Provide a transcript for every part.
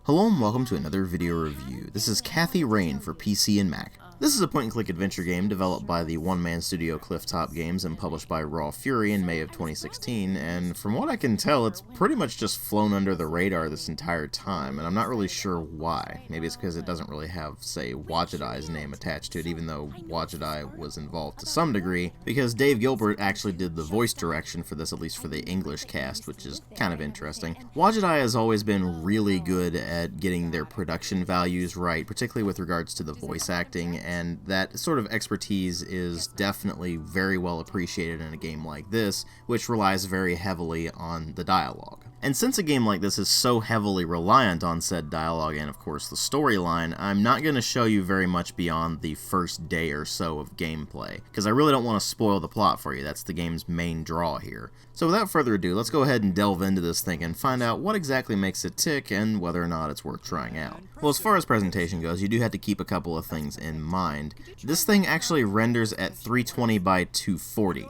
Hello and welcome to another video review. This is Kathy Rain for PC and Mac. This is a point-and-click adventure game developed by the one-man studio CliffTop Games and published by Raw Fury in May of 2016, and from what I can tell, it's pretty much just flown under the radar this entire time, and I'm not really sure why. Maybe it's because it doesn't really have, say, Watchedai's name attached to it, even though Watchedai was involved to some degree, because Dave Gilbert actually did the voice direction for this, at least for the English cast, which is kind of interesting. Watchedai has always been really good at getting their production values right, particularly with regards to the voice acting, and that sort of expertise is definitely very well appreciated in a game like this, which relies very heavily on the dialogue. And since a game like this is so heavily reliant on said dialogue and of course the storyline, I'm not going to show you very much beyond the first day or so of gameplay, because I really don't want to spoil the plot for you. That's the game's main draw here. So without further ado, let's go ahead and delve into this thing and find out what exactly makes it tick and whether or not it's worth trying out. Well, as far as presentation goes, you do have to keep a couple of things in mind. This thing actually renders at 320 by 240.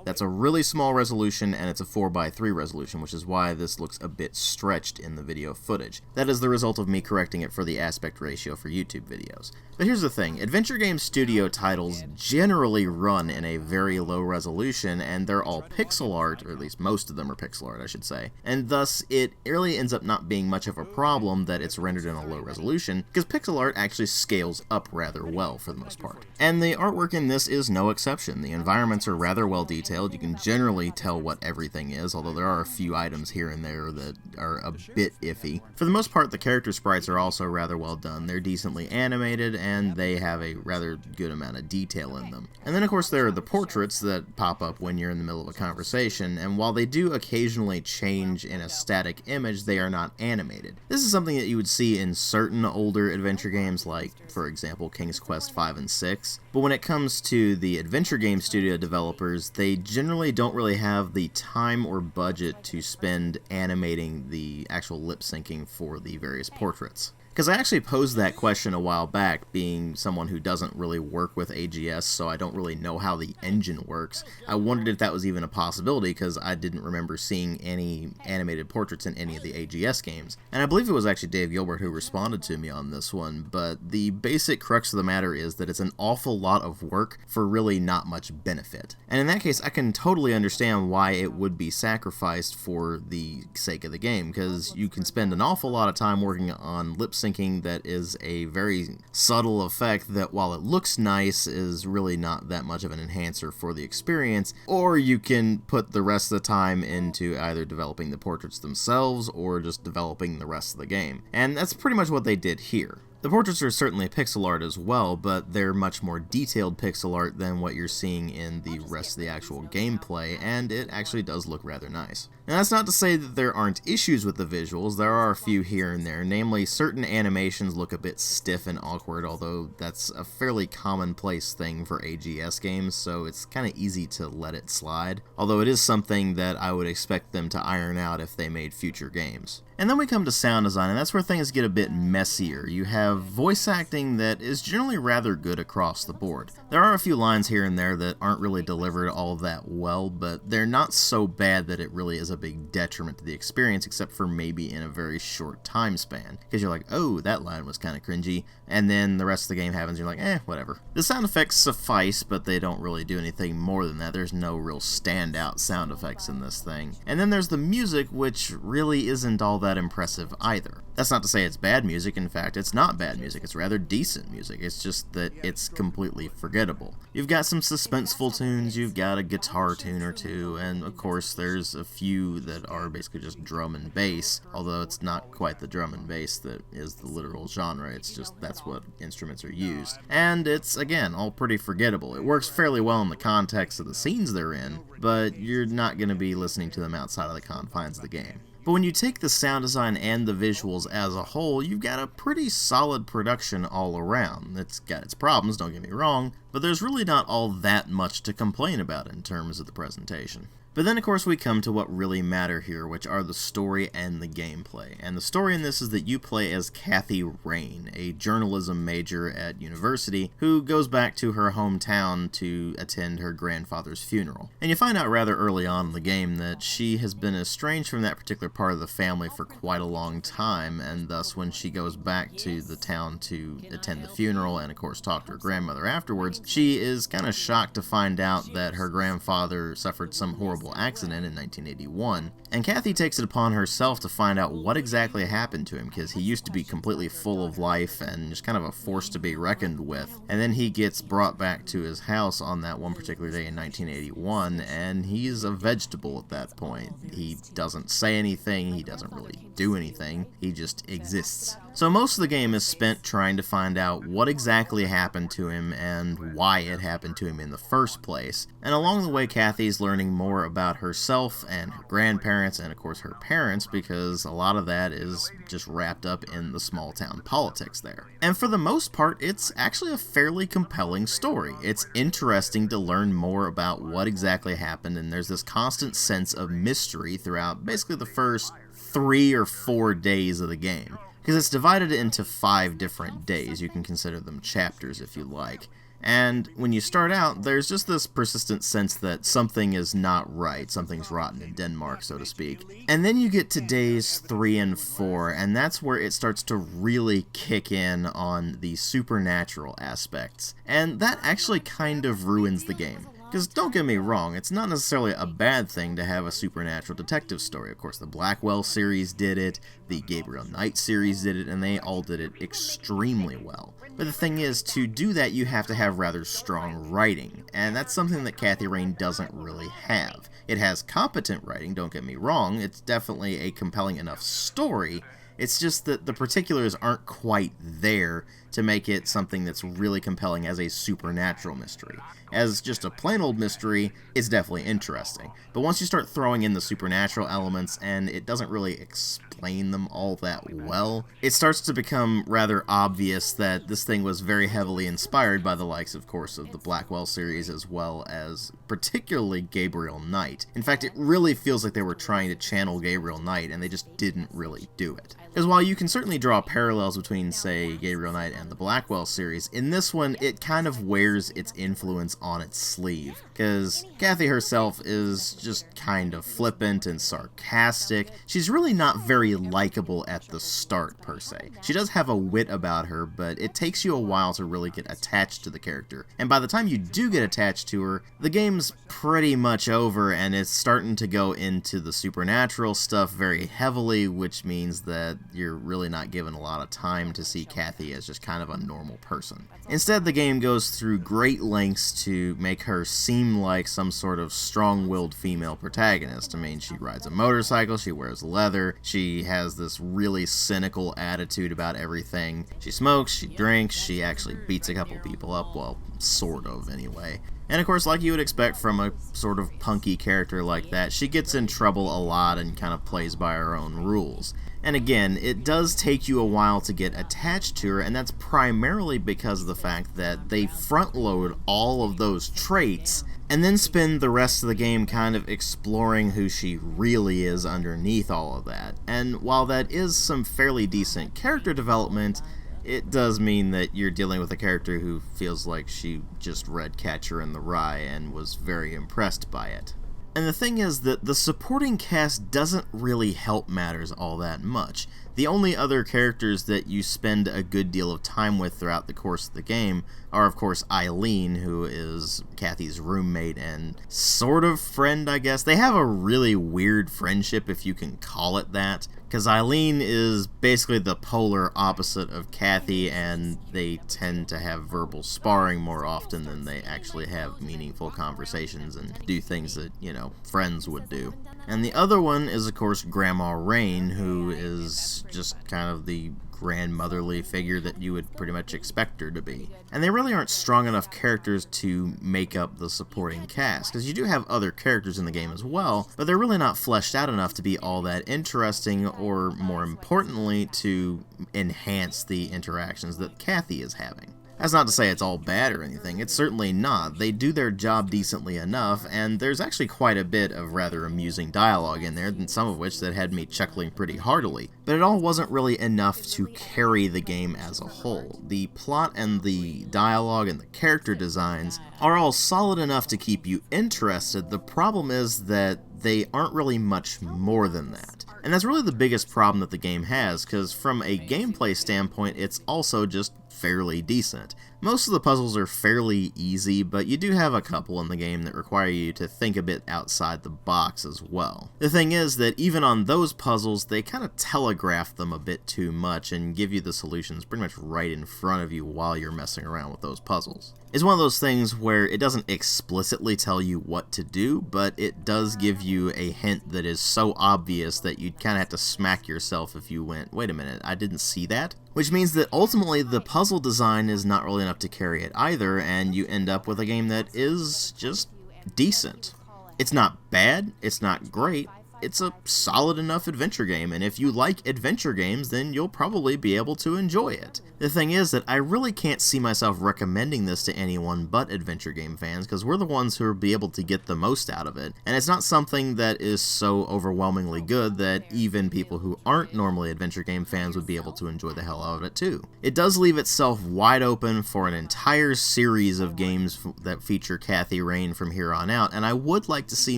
That's a really small resolution, and it's a 4:3 resolution, which is why this looks a bit stretched in the video footage. That is the result of me correcting it for the aspect ratio for YouTube videos. But here's the thing, adventure game studio titles generally run in a very low resolution, and they're all pixel art, or at least most of them are pixel art, I should say. And thus, it really ends up not being much of a problem that it's rendered in a low resolution, because pixel art actually scales up rather well for the most part. And the artwork in this is no exception. The environments are rather well detailed. You can generally tell what everything is, although there are a few items here and there that are a bit iffy. For the most part, the character sprites are also rather well done. They're decently animated, and they have a rather good amount of detail in them. And then, of course, there are the portraits that pop up when you're in the middle of a conversation, and while they do occasionally change in a static image, they are not animated. This is something that you would see in certain older adventure games, like, for example, King's Quest 5 and 6. But when it comes to the adventure game studio developers, they generally don't really have the time or budget to spend animating the actual lip syncing for the various portraits. Because I actually posed that question a while back, being someone who doesn't really work with AGS, so I don't really know how the engine works. I wondered if that was even a possibility, because I didn't remember seeing any animated portraits in any of the AGS games. And I believe it was actually Dave Gilbert who responded to me on this one, but the basic crux of the matter is that it's an awful lot of work for really not much benefit. And in that case, I can totally understand why it would be sacrificed for the sake of the game, because you can spend an awful lot of time working on lip syncing that is a very subtle effect that, while it looks nice, is really not that much of an enhancer for the experience, or you can put the rest of the time into either developing the portraits themselves or just developing the rest of the game. And that's pretty much what they did here. The portraits are certainly pixel art as well, but they're much more detailed pixel art than what you're seeing in the rest of the actual gameplay, and it actually does look rather nice. Now, that's not to say that there aren't issues with the visuals. There are a few here and there, namely certain animations look a bit stiff and awkward, although that's a fairly commonplace thing for AGS games, so it's kind of easy to let it slide, although it is something that I would expect them to iron out if they made future games. And then we come to sound design, and that's where things get a bit messier. You have voice acting that is generally rather good across the board. There are a few lines here and there that aren't really delivered all that well, but they're not so bad that it really is a big detriment to the experience, except for maybe in a very short time span. Because you're like, oh, that line was kind of cringy, and then the rest of the game happens, you're like, whatever. The sound effects suffice, but they don't really do anything more than that. There's no real standout sound effects in this thing. And then there's the music, which really isn't all that impressive either. That's not to say it's bad music. In fact, it's not bad music. It's rather decent music. It's just that it's completely forgettable. You've got some suspenseful tunes, you've got a guitar tune or two, and of course there's a few that are basically just drum and bass, although it's not quite the drum and bass that is the literal genre. It's just that's what instruments are used. And it's, again, all pretty forgettable. It works fairly well in the context of the scenes they're in, but you're not going to be listening to them outside of the confines of the game. But when you take the sound design and the visuals as a whole, you've got a pretty solid production all around. It's got its problems, don't get me wrong, but there's really not all that much to complain about in terms of the presentation. But then, of course, we come to what really matter here, which are the story and the gameplay. And the story in this is that you play as Kathy Rain, a journalism major at university who goes back to her hometown to attend her grandfather's funeral. And you find out rather early on in the game that she has been estranged from that particular part of the family for quite a long time, and thus when she goes back to the town to attend the funeral and, of course, talk to her grandmother afterwards, she is kind of shocked to find out that her grandfather suffered some horrible accident in 1981, and Kathy takes it upon herself to find out what exactly happened to him, because he used to be completely full of life and just kind of a force to be reckoned with, and then he gets brought back to his house on that one particular day in 1981, and he's a vegetable at that point. He doesn't say anything, he doesn't really do anything, he just exists. So most of the game is spent trying to find out what exactly happened to him and why it happened to him in the first place. And along the way, Kathy's learning more about herself and her grandparents and, of course, her parents, because a lot of that is just wrapped up in the small town politics there. And for the most part, it's actually a fairly compelling story. It's interesting to learn more about what exactly happened, and there's this constant sense of mystery throughout basically the first 3 or 4 days of the game. Because it's divided into 5 different days. You can consider them chapters if you like. And when you start out, there's just this persistent sense that something is not right, something's rotten in Denmark, so to speak. And then you get to days 3 and 4, and that's where it starts to really kick in on the supernatural aspects. And that actually kind of ruins the game. Because don't get me wrong, it's not necessarily a bad thing to have a supernatural detective story. Of course, the Blackwell series did it, the Gabriel Knight series did it, and they all did it extremely well. But the thing is, to do that, you have to have rather strong writing, and that's something that Kathy Rain doesn't really have. It has competent writing, don't get me wrong, it's definitely a compelling enough story. It's just that the particulars aren't quite there to make it something that's really compelling as a supernatural mystery. As just a plain old mystery, it's definitely interesting. But once you start throwing in the supernatural elements and it doesn't really explain them all that well, it starts to become rather obvious that this thing was very heavily inspired by the likes, of course, of the Blackwell series as well as particularly Gabriel Knight. In fact, it really feels like they were trying to channel Gabriel Knight and they just didn't really do it. Because while you can certainly draw parallels between, say, Gabriel Knight and the Blackwell series, in this one it kind of wears its influence on its sleeve. Because Kathy herself is just kind of flippant and sarcastic. She's really not very likable at the start, per se. She does have a wit about her, but it takes you a while to really get attached to the character. And by the time you do get attached to her, the game's pretty much over and it's starting to go into the supernatural stuff very heavily, which means that you're really not given a lot of time to see Kathy as just kind of a normal person. Instead, the game goes through great lengths to make her seem like some sort of strong-willed female protagonist. I mean, she rides a motorcycle, she wears leather, she has this really cynical attitude about everything. She smokes, she drinks, she actually beats a couple people up, well, sort of anyway. And of course, like you would expect from a sort of punky character like that, she gets in trouble a lot and kind of plays by her own rules. And again, it does take you a while to get attached to her, and that's primarily because of the fact that they front-load all of those traits and then spend the rest of the game kind of exploring who she really is underneath all of that. And while that is some fairly decent character development, it does mean that you're dealing with a character who feels like she just read Catcher in the Rye and was very impressed by it. And the thing is that the supporting cast doesn't really help matters all that much. The only other characters that you spend a good deal of time with throughout the course of the game are, of course, Eileen, who is Kathy's roommate and sort of friend, I guess. They have a really weird friendship, if you can call it that, because Eileen is basically the polar opposite of Kathy, and they tend to have verbal sparring more often than they actually have meaningful conversations and do things that, you know, friends would do. And the other one is, of course, Grandma Rain, who is just kind of the grandmotherly figure that you would pretty much expect her to be. And they really aren't strong enough characters to make up the supporting cast, because you do have other characters in the game as well, but they're really not fleshed out enough to be all that interesting, or more importantly, to enhance the interactions that Kathy is having. That's not to say it's all bad or anything, it's certainly not. They do their job decently enough, and there's actually quite a bit of rather amusing dialogue in there, and some of which that had me chuckling pretty heartily. But it all wasn't really enough to carry the game as a whole. The plot and the dialogue and the character designs are all solid enough to keep you interested. The problem is that they aren't really much more than that. And that's really the biggest problem that the game has, because from a gameplay standpoint, it's also just fairly decent. Most of the puzzles are fairly easy, but you do have a couple in the game that require you to think a bit outside the box as well. The thing is that even on those puzzles, they kind of telegraph them a bit too much and give you the solutions pretty much right in front of you while you're messing around with those puzzles. It's one of those things where it doesn't explicitly tell you what to do, but it does give you a hint that is so obvious that you'd kind of have to smack yourself if you went, wait a minute, I didn't see that? Which means that ultimately the puzzle design is not really enough to carry it either, and you end up with a game that is just decent. It's not bad, it's not great, it's a solid enough adventure game, and if you like adventure games, then you'll probably be able to enjoy it. The thing is that I really can't see myself recommending this to anyone but adventure game fans, because we're the ones who will be able to get the most out of it, and it's not something that is so overwhelmingly good that even people who aren't normally adventure game fans would be able to enjoy the hell out of it too. It does leave itself wide open for an entire series of games that feature Kathy Rain from here on out, and I would like to see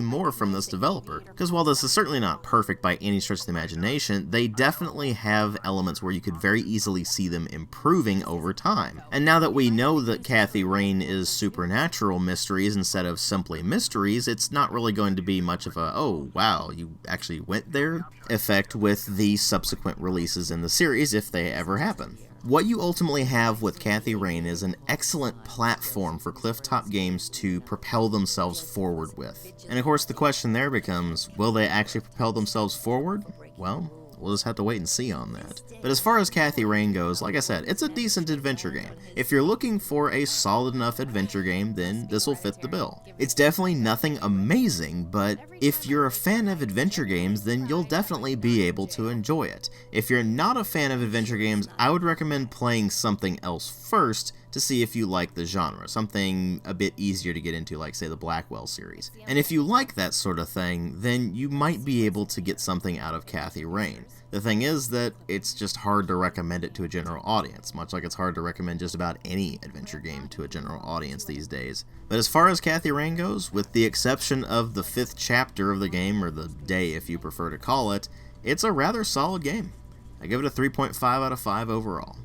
more from this developer, because while this is certainly not perfect by any stretch of the imagination, they definitely have elements where you could very easily see them improving over time. And now that we know that Kathy Rain is supernatural mysteries instead of simply mysteries, it's not really going to be much of a, oh wow, you actually went there effect with the subsequent releases in the series if they ever happen. What you ultimately have with Kathy Rain is an excellent platform for CliffTop Games to propel themselves forward with. And of course the question there becomes, will they actually propel themselves forward? Well, we'll just have to wait and see on that. But as far as Kathy Rain goes, like I said, it's a decent adventure game. If you're looking for a solid enough adventure game, then this will fit the bill. It's definitely nothing amazing, but if you're a fan of adventure games, then you'll definitely be able to enjoy it. If you're not a fan of adventure games, I would recommend playing something else first to see if you like the genre, something a bit easier to get into, like say the Blackwell series. And if you like that sort of thing, then you might be able to get something out of Kathy Rain. The thing is that it's just hard to recommend it to a general audience, much like it's hard to recommend just about any adventure game to a general audience these days. But as far as Kathy Rain goes, with the exception of the 5th chapter of the game, or the day if you prefer to call it, it's a rather solid game. I give it a 3.5 out of 5 overall.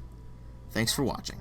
Thanks for watching.